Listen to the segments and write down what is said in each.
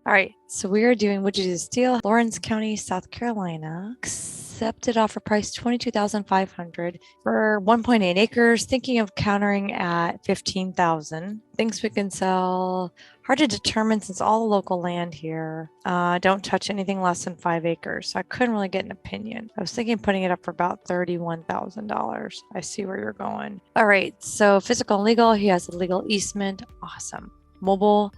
All right, so we are doing Would You Do Steal, Lawrence County, South Carolina. Accepted offer price 22,500 for 1.8 acres. Thinking of countering at 15,000. Thinks we can sell. Hard to determine since all the local land here. Don't touch anything less than 5 acres. So I couldn't really get an opinion. I was thinking putting it up for about $31,000. I see where you're going. All right, so physical and legal. He has a legal easement. Awesome. Mobile.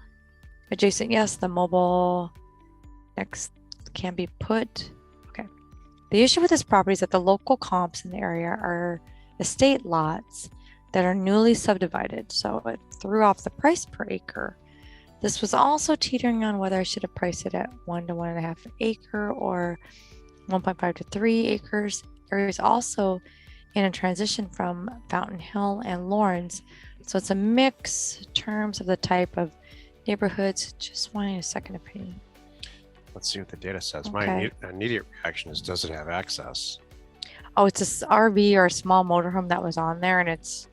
Adjacent, yes. The mobile next can be put. Okay. The issue with this property is that the local comps in the area are estate lots that are newly subdivided, so it threw off the price per acre. This was also teetering on whether I should have priced it at 1 to 1.5 acre or 1.5 to 3 acres. Area is also in a transition from Fountain Hill and Lawrence, so it's a mix in terms of the type of neighborhoods. Just wanting a second opinion. Let's see what the data says. Okay. My immediate reaction is, does it have access? Oh, it's a RV or a small motorhome that was on there and it's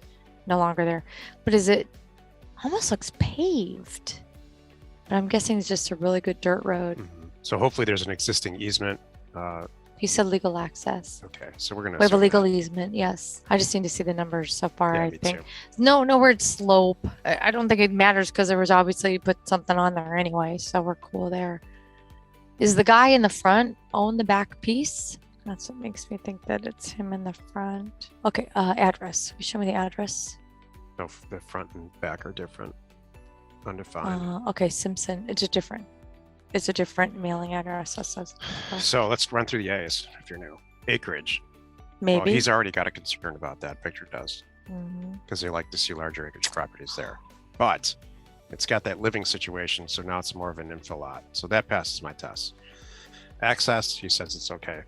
no longer there. But is it almost looks paved? But I'm guessing it's just a really good dirt road. So hopefully there's an existing easement. He said legal access. Okay, so we're gonna. We have a legal easement, yes. I just need to see the numbers so far. Yeah, I me think too. no word slope. I don't think it matters because there was obviously you put something on there anyway, so we're cool there. Is the guy in the front own the back piece? That's what makes me think that it's him in the front. Okay, address. Will you show me the address? No, the front and back are different. Undefined. Okay, Simpson. It's a different mailing address. That says. So let's run through the A's if you're new. Acreage. Maybe. Well, he's already got a concern about that. Victor does. Mhm. Because they like to see larger acreage properties there. But it's got that living situation, so now it's more of an infill lot. So that passes my test. Access, he says it's okay.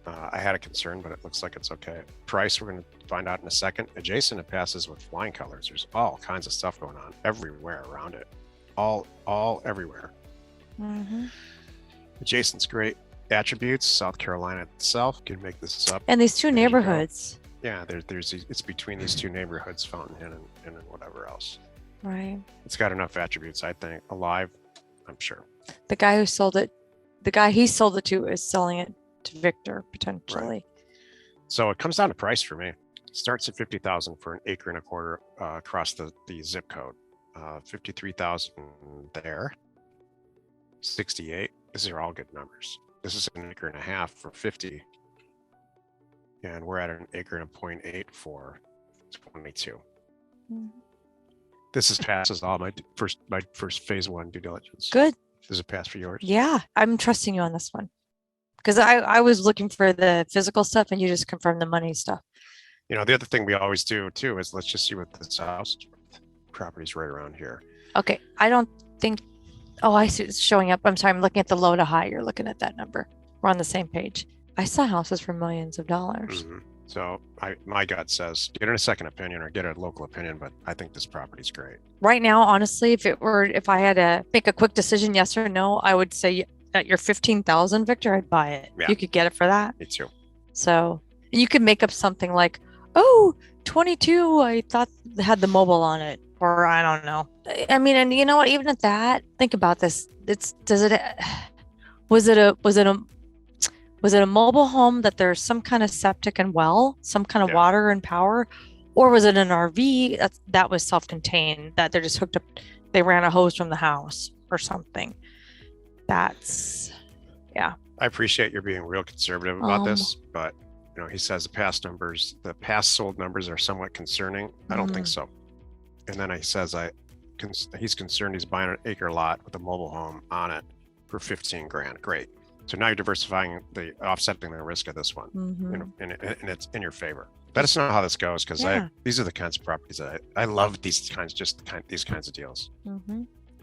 I had a concern, but it looks like it's okay. Price, we're going to find out in a second. Adjacent, it passes with flying colors. There's all kinds of stuff going on everywhere around it. All everywhere. Adjacent's great. Attributes, South Carolina itself. Can make this up. And these two neighborhoods. Yeah, it's between these two neighborhoods, Fountain Hill and whatever else. Right. It's got enough attributes, I think. Alive, I'm sure. The guy who sold it, the guy he sold it to is selling it to Victor potentially. Right. So it comes down to price for me. It starts at 50,000 for an acre and a quarter across the zip code. 53,000 there. 68. These are all good numbers. This is an acre and a half for 50. And we're at an acre and a 0.8 for 22. This is passes all my first phase 1 due diligence. Good. Does it pass for yours? Yeah, I'm trusting you on this one. Because I was looking for the physical stuff and you just confirmed the money stuff. You know, the other thing we always do too is let's just see what this house property's right around here. Okay, I don't think. Oh, I see it's showing up. I'm sorry, I'm looking at the low to high. You're looking at that number. We're on the same page. I saw houses for millions of dollars. So my gut says get a second opinion or get a local opinion, but I think this property's great. Right now, honestly, if I had to make a quick decision, yes or no, I would say at your 15,000, Victor, I'd buy it. Yeah. You could get it for that. Me too. So you could make up something like, oh, 22, I thought had the mobile on it, or I don't know. I mean, and you know what? Even at that, think about this. Was it a mobile home that there's some kind of septic and well, some kind of water and power, or was it an RV that was self-contained that they're just hooked up? They ran a hose from the house or something. That's, yeah. I appreciate you're being real conservative about this, but you know, he says the past sold numbers are somewhat concerning. I don't think so. And then he says he's concerned he's buying an acre lot with a mobile home on it for 15 grand. Great. So now you're diversifying offsetting the risk of this one, and it's in your favor. Let us know how this goes, because these are the kinds of properties that I love. These kinds of deals.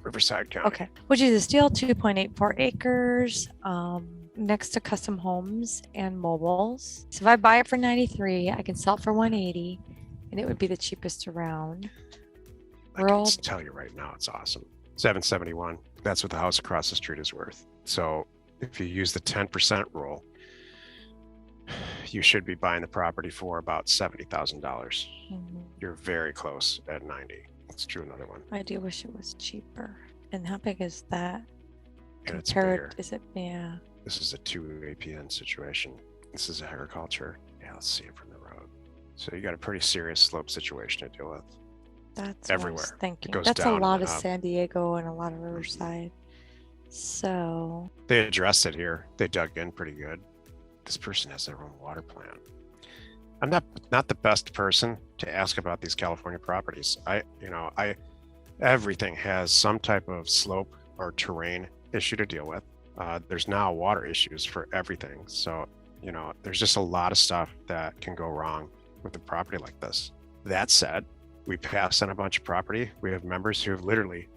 Riverside County. Okay. Would you steal 2.84 acres next to custom homes and mobiles? So if I buy it for 93, I can sell it for 180, and it would be the cheapest around. I can tell you right now, it's awesome. 771. That's what the house across the street is worth. So if you use the 10% rule, you should be buying the property for about $70,000. You're very close at 90. Let's do another one. I do wish it was cheaper. And how big is that? And it's compare bigger. it. Is it? Yeah. This is a 2 APN situation. This is agriculture. Yeah, let's see it from the road. So you got a pretty serious slope situation to deal with. That's everywhere. What I was thinking. It goes That's a down lot and of up. San Diego and a lot of Riverside. So they addressed it here. They dug in pretty good. This person has their own water plant. I'm not the best person to ask about these California properties. Everything has some type of slope or terrain issue to deal with. There's now water issues for everything. So, there's just a lot of stuff that can go wrong with a property like this. That said, we passed on a bunch of property. We have members who have literally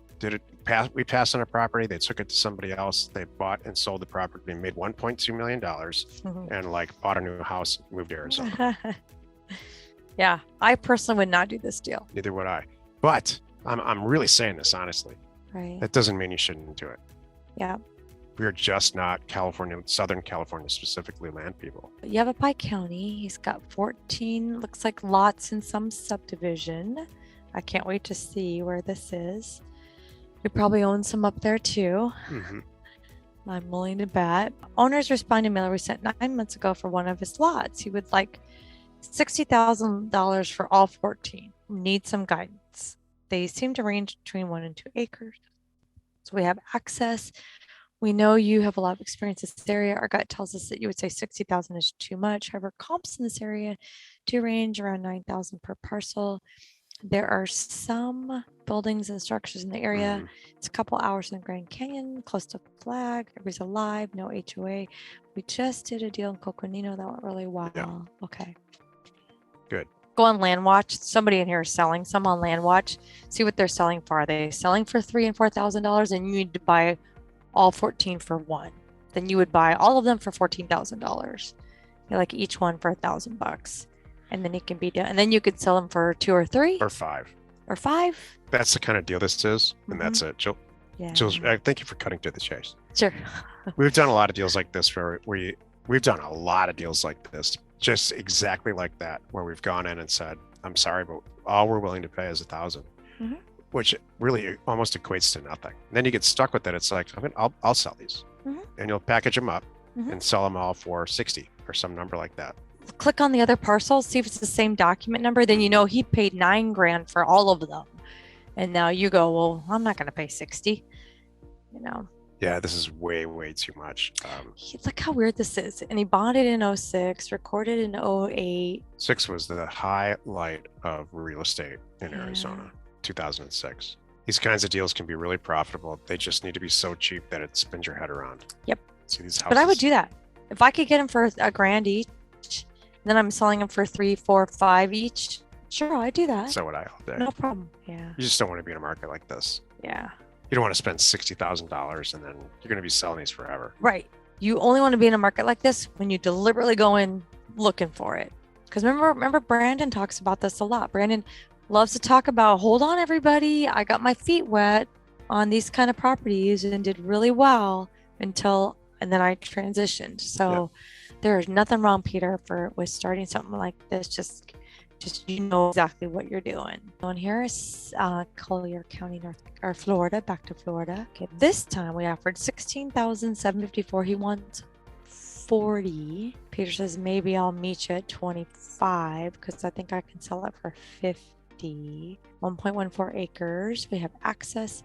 we passed on a property, they took it to somebody else, they bought and sold the property, made $1.2 million and bought a new house, moved to Arizona. Yeah, I personally would not do this deal. Neither would I. But I'm really saying this honestly. Right. That doesn't mean you shouldn't do it. Yeah. We're just not Southern California specifically land people. Yavapai County, he's got 14, looks like lots in some subdivision. I can't wait to see where this is. We probably own some up there too. Mm-hmm. I'm willing to bet. Owners responded to mailer we sent 9 months ago for one of his lots. He would like $60,000 for all 14. Need some guidance. They seem to range between 1 and 2 acres. So we have access. We know you have a lot of experience in this area. Our gut tells us that you would say 60,000 is too much. However, comps in this area do range around 9,000 per parcel. There are some buildings and structures in the area. It's a couple hours in the Grand Canyon, close to Flag. Everybody's alive, no HOA. We just did a deal in Coconino that went really well. Yeah. Okay. Good. Go on Land Watch. Somebody in here is selling some on Land Watch. See what they're selling for. Are they selling for $3,000 and $4,000? And you need to buy all 14 for one. Then you would buy all of them for $14,000. Like each one for $1,000. And then it can be done. And then you could sell them for 2 or 3 or 5 or 5. That's the kind of deal this is, and that's it. Jill, thank you for cutting to the chase. Sure. We've done a lot of deals like this where we've done a lot of deals like this, just exactly like that, where we've gone in and said, "I'm sorry, but all we're willing to pay is $1,000," which really almost equates to nothing. And then you get stuck with it. It's like, I'll sell these, and you'll package them up and sell them all for 60 or some number like that. Click on the other parcel, see if it's the same document number. Then you know he paid $9,000 for all of them, and now you go, well, I'm not going to pay 60. Yeah, this is way too much. Look how weird this is. And he bought it in 06, recorded in 08. 6 was the highlight of real estate in Arizona, 2006. These kinds of deals can be really profitable. They just need to be so cheap that it spins your head around. Yep. See these houses. But I would do that if I could get them for $1,000 each. Then I'm selling them for 3, 4, 5 each. Sure, I do that. So would I all day. No problem. Yeah. You just don't want to be in a market like this. Yeah. You don't want to spend $60,000 and then you're going to be selling these forever. Right. You only want to be in a market like this when you deliberately go in looking for it. Because remember, Brandon talks about this a lot. Brandon loves to talk about, hold on, everybody. I got my feet wet on these kind of properties and did really well and then I transitioned. So there is nothing wrong, Peter, with starting something like this. Just you know exactly what you're doing. On here is Collier County, Florida, back to Florida. Okay, this time we offered $16,754. He wants 40. Peter says maybe I'll meet you at 25 because I think I can sell it for 50. 1.14 acres. We have access.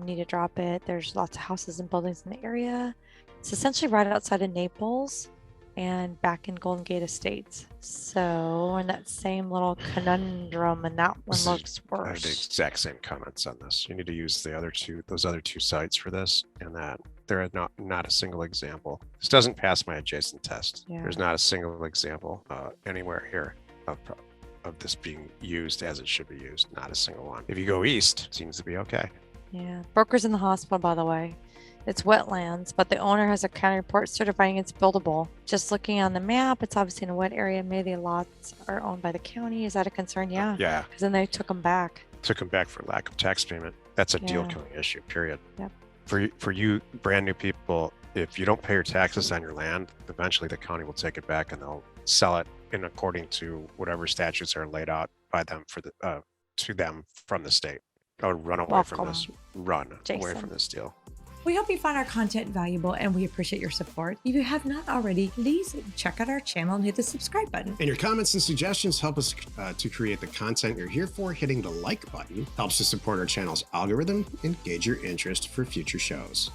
Need to drop it. There's lots of houses and buildings in the area. It's essentially right outside of Naples and back in Golden Gate Estates. So in that same little conundrum, and that one looks worse. I have the exact same comments on this. You need to use those other two sites for this, and that there are not a single example. This doesn't pass my adjacent test. Yeah. There's not a single example anywhere here of this being used as it should be used. Not a single one. If you go east, it seems to be okay. Yeah. Broker's in the hospital, by the way. It's wetlands, but the owner has a county report certifying it's buildable. Just looking on the map, it's obviously in a wet area. Maybe the lots are owned by the county. Is that a concern? Yeah. Yeah. Because then they took them back. Took them back for lack of tax payment. That's a deal-killing issue, period. Yep. For you brand new people, if you don't pay your taxes on your land, eventually the county will take it back and they'll sell it in according to whatever statutes are laid out by them to them from the state. I would run away from this. Run away from this deal. We hope you found our content valuable and we appreciate your support. If you have not already, please check out our channel and hit the subscribe button. And your comments and suggestions help us to create the content you're here for. Hitting the like button helps to support our channel's algorithm and gauge your interest for future shows.